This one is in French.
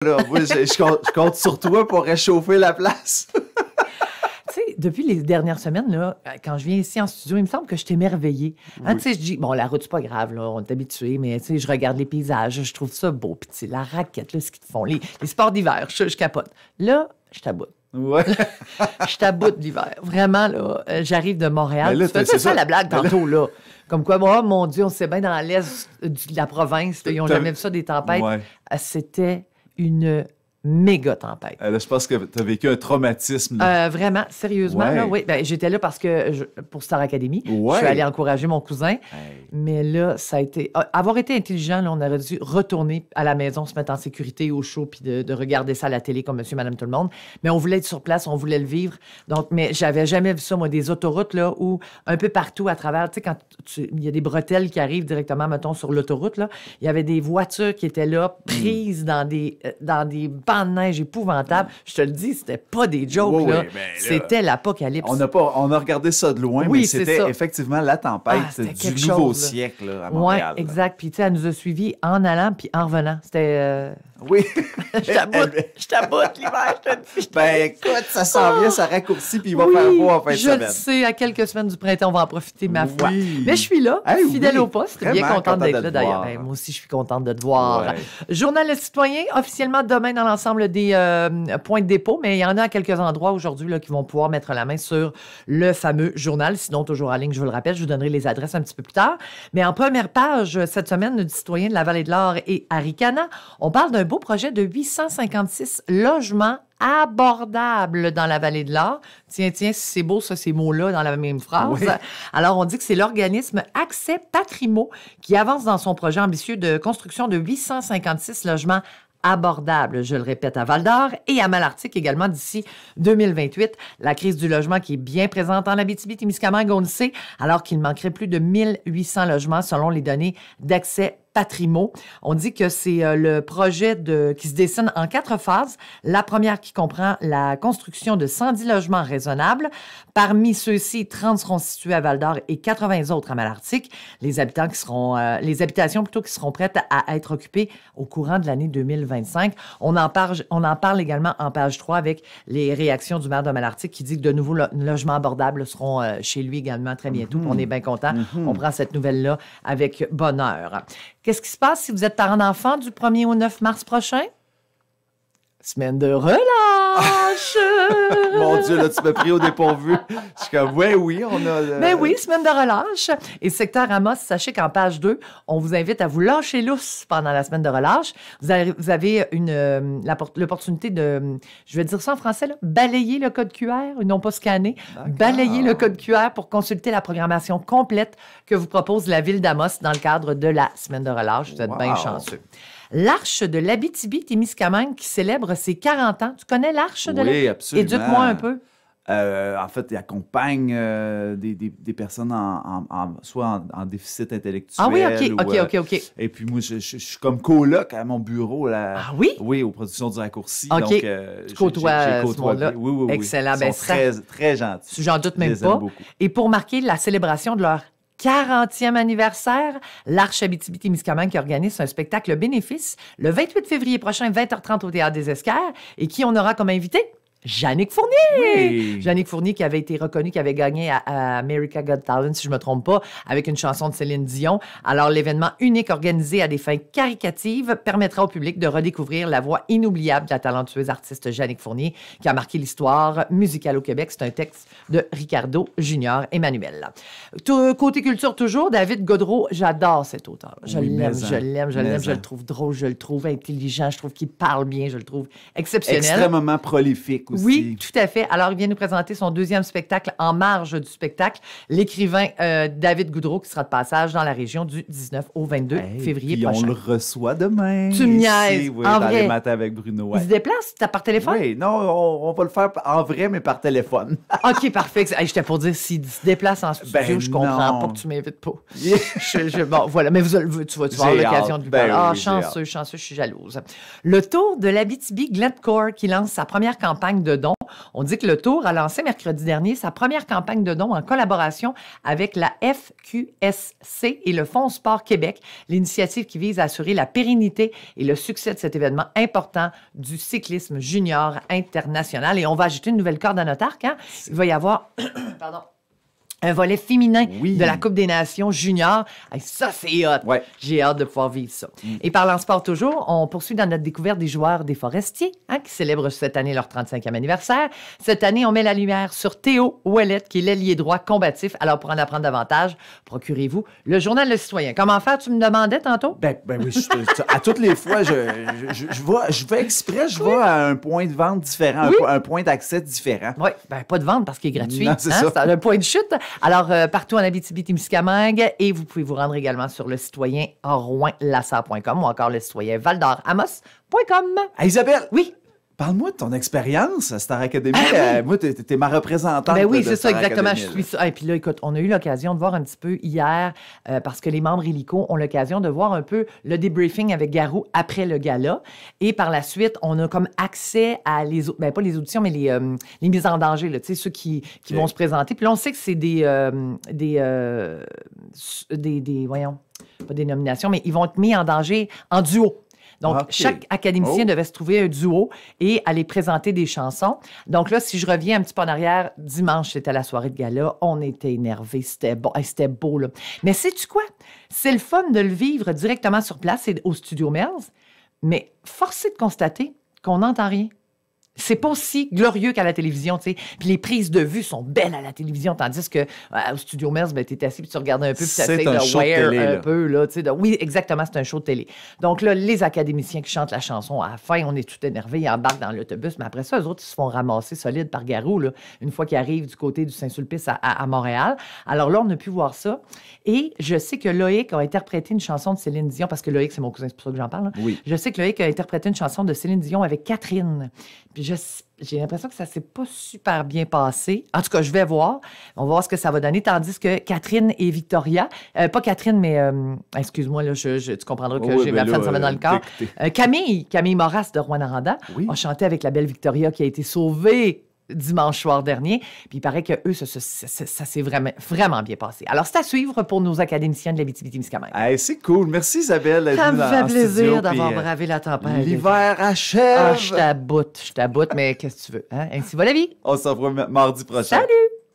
Là, moi, je compte sur toi pour réchauffer la place. Tu sais, depuis les dernières semaines, là, quand je viens ici en studio, il me semble que je t'ai émerveillée. Hein, tu sais, je dis, bon, la route, c'est pas grave, là, on est habitué, mais tu sais, je regarde les paysages, je trouve ça beau. Puis, tu sais, la raquette, là, ce qu'ils te font, les sports d'hiver, je capote. Là, je t'aboute. Ouais. Je t'aboute l'hiver. Vraiment, là, j'arrive de Montréal. Mais là, Tu faisais c'est ça, ça. la blague, tantôt, là. Comme quoi, moi, mon Dieu, on sait bien dans l'est de la province, là, ils n'ont jamais vu ça, des tempêtes. Ouais. C'était une méga tempête. Là, je pense que tu as vécu un traumatisme. Là. Vraiment, sérieusement, Ouais. là, oui. Ben, j'étais là parce que pour Star Academy, Ouais. je suis allée encourager mon cousin. Hey. Mais là, ça a été... Avoir été intelligent, là, on aurait dû retourner à la maison, se mettre en sécurité au chaud, puis de regarder ça à la télé comme monsieur, madame, tout le monde. Mais on voulait être sur place, on voulait le vivre. Donc, mais j'avais jamais vu ça, moi, des autoroutes, là, où un peu partout à travers, tu sais, quand il y a des bretelles qui arrivent directement, mettons, sur l'autoroute, là, il y avait des voitures qui étaient là, prises dans des bancs de neige épouvantables. Je te le dis, c'était pas des jokes, Oui, là. oui, ben là, c'était l'apocalypse. On a regardé ça de loin, Oui, mais c'est c'était ça. effectivement la tempête c'était du quelque nouveau chose, là. siècle là, à Oui, Montréal. là. exact. Puis, tu sais, elle nous a suivis en allant puis en revenant. C'était... Oui. je t'aboute l'hiver, je te dis. Ben écoute, ça s'en vient, ça raccourcit, puis il va Oui, faire beau en fin de je le semaine. sais, à quelques semaines du printemps, on va en profiter, ma foi. Oui. Mais je suis là, Hey, fidèle oui, au poste, bien vraiment contente d'être de là te d'ailleurs. voir. Ben, moi aussi, je suis contente de te voir. Ouais. Journal Le Citoyen, officiellement demain dans l'ensemble des points de dépôt, mais il y en a à quelques endroits aujourd'hui là, qui vont pouvoir mettre la main sur le fameux journal. Sinon, toujours en ligne, je vous le rappelle, je vous donnerai les adresses un petit peu plus tard. Mais en première page, cette semaine, du Citoyen de la Vallée de l'Or et Aricana, on parle d'un beau projet de 856 logements abordables dans la Vallée de l'Or. Tiens, c'est beau, ça, ces mots-là, dans la même phrase. Oui. Alors, on dit que c'est l'organisme Accès Patrimo qui avance dans son projet ambitieux de construction de 856 logements abordables, je le répète, à Val-d'Or et à Malartic également d'ici 2028. La crise du logement qui est bien présente en Abitibi-Témiscamingue, on le sait, alors qu'il manquerait plus de 1800 logements selon les données d'Accès Patrimo. On dit que c'est le projet qui se dessine en 4 phases. La première qui comprend la construction de 110 logements raisonnables. Parmi ceux-ci, 30 seront situés à Val-d'Or et 80 autres à Malartic. Les habitations plutôt qui seront prêtes à être occupées au courant de l'année 2025. On en parle également en page 3 avec les réactions du maire de Malartic qui dit que de nouveaux logements abordables seront chez lui également très bientôt. On est bien content. On prend cette nouvelle-là avec bonheur. Qu'est-ce qui se passe si vous êtes parent d'enfant du 1er au 9 mars prochain? Semaine de relâche! Mon Dieu, là, tu m'as pris au dépourvu. Je suis comme, oui, on a... Ben oui, semaine de relâche. Et secteur Amos, sachez qu'en page 2, on vous invite à vous lâcher lousse pendant la semaine de relâche. Vous avez l'opportunité de, je vais dire ça en français, là, balayer le code QR, non pas scanner, balayer le code QR pour consulter la programmation complète que vous propose la ville d'Amos dans le cadre de la semaine de relâche. Vous êtes bien chanceux. L'Arche de l'Abitibi-Témiscamingue qui célèbre ses 40 ans. Tu connais l'Arche de l'Abitibi? Oui, absolument. Éduque-moi un peu. En fait, il accompagne des personnes soit en déficit intellectuel. Ah oui, OK. Et puis moi, je suis comme coloc à mon bureau. Là, Ah oui? Oui, aux productions du Raccourci. OK. Donc, Tu côtoies ce monde-là. Oui. Excellent. Ils Ben, sont très, très gentils. J'en doute Je même les aime pas. beaucoup. Et pour marquer la célébration de leur 40e anniversaire, l'Arche Abitibi-Témiscamingue qui organise un spectacle bénéfice le 28 février prochain, 20h30 au Théâtre des Esquerres. Et qui on aura comme invité? Jannick Fournier! Oui. Jannick Fournier qui avait été reconnu, qui avait gagné à America Got Talent, si je ne me trompe pas, avec une chanson de Céline Dion. Alors, l'événement unique organisé à des fins caricatives permettra au public de redécouvrir la voix inoubliable de la talentueuse artiste Jannick Fournier qui a marqué l'histoire musicale au Québec. C'est un texte de Ricardo Junior Emmanuel. Côté culture toujours, David Godreau, j'adore cet auteur. Je l'aime, je le trouve drôle, je le trouve intelligent, je trouve qu'il parle bien, je le trouve exceptionnel. Extrêmement prolifique aussi. Oui, tout à fait. Alors, il vient nous présenter son 2e spectacle en marge du spectacle, l'écrivain David Godreau qui sera de passage dans la région du 19 au 22 février puis prochain. on le reçoit demain. Tu me niaises, ici, oui, en dans vrai. les matins avec Bruno. Ouais. Il se déplace? T'as par téléphone? Oui, non, on va le faire en vrai, mais par téléphone. OK, parfait. Hey, j'étais pour dire, s'il se déplace en studio, Ben je comprends non. pas que tu m'invites pas. Bon, voilà. Mais tu vas avoir l'occasion de lui parler. oui, Chanceux, je suis jalouse. Le Tour de l'Abitibi Glencore qui lance sa première campagne campagne de dons. On dit que le Tour a lancé mercredi dernier sa première campagne de dons en collaboration avec la FQSC et le Fonds Sport Québec, l'initiative qui vise à assurer la pérennité et le succès de cet événement important du cyclisme junior international. Et on va ajouter une nouvelle corde à notre arc. Hein? Il va y avoir... Pardon. Un volet féminin de la Coupe des Nations junior. Hey, ça, c'est hot. Ouais. J'ai hâte de pouvoir vivre ça. Et parlant sport toujours, on poursuit dans notre découverte des joueurs des Forestiers, hein, qui célèbrent cette année leur 35e anniversaire. Cette année, on met la lumière sur Théo Ouellette, qui est l'ailier droit combatif. Alors, pour en apprendre davantage, procurez-vous le Journal Le Citoyen. Comment faire, tu me demandais tantôt? Ben oui, à toutes les fois, je vais exprès, je vais à un point de vente différent, un point d'accès différent. Oui, ben pas de vente parce qu'il est gratuit. Non, c'est ça. C'est un point de chute. Alors, partout en Abitibi-Témiscamingue, et vous pouvez vous rendre également sur le citoyen rouen-lassa.com ou encore le citoyen val-d'or-amos.com. Ah, Isabelle! Oui. Parle-moi de ton expérience à Star Academy. Moi, t'es ma représentante. Ben oui, de c'est ça, Star exactement. Academy, Je suis ça. Et puis là, écoute, on a eu l'occasion de voir un petit peu hier, parce que les membres hélico ont l'occasion de voir un peu le débriefing avec Garou après le gala. Et par la suite, on a comme accès à pas les auditions, mais les mises en danger, là, tu sais, ceux qui vont se présenter. Puis là, on sait que c'est voyons, pas des nominations, mais ils vont être mis en danger en duo. Donc, chaque académicien devait se trouver un duo et aller présenter des chansons. Donc là, si je reviens un petit peu en arrière, dimanche, c'était la soirée de gala. On était énervés. C'était bon. Hey, c'était beau, là. Mais sais-tu quoi? C'est le fun de le vivre directement sur place et au Studio Merz. Mais force est de constater qu'on n'entend rien. C'est pas aussi glorieux qu'à la télévision, tu sais. Puis les prises de vue sont belles à la télévision, tandis que au Studio Merz, ben, t'es assis puis tu regardes un peu, puis t'essayes de wear un peu, là, tu sais. Oui, exactement, c'est un show de télé. Donc là, les académiciens qui chantent la chanson, à la fin, on est tout énervés, ils embarquent dans l'autobus, mais après ça, eux autres, ils se font ramasser solide par Garou, là, une fois qu'ils arrivent du côté du Saint-Sulpice à Montréal. Alors là, on a pu voir ça. Et je sais que Loïc a interprété une chanson de Céline Dion, parce que Loïc, c'est mon cousin, c'est pour ça que j'en parle. Hein. Oui. Je sais que Loïc a interprété une chanson de Céline Dion avec Catherine. Puis j'ai l'impression que ça s'est pas super bien passé. En tout cas, je vais voir. On va voir ce que ça va donner. Tandis que Catherine et Victoria, pas Catherine, mais excuse-moi, là, tu comprendras que j'ai ma femme ça va dans le corps. Camille Moras de Rouyn-Noranda a chanté avec la belle Victoria qui a été sauvée dimanche soir dernier. Puis il paraît que eux, ça s'est vraiment, vraiment bien passé. Alors, c'est à suivre pour nos académiciens de l'Abitibi-Témiscamingue. Hey, c'est cool. Merci, Isabelle. Ça me fait plaisir d'avoir bravé la tempête. L'hiver achève. Ah, je t'aboute, mais qu'est-ce que tu veux? Hein? Ainsi va la vie. On se revoit mardi prochain. Salut!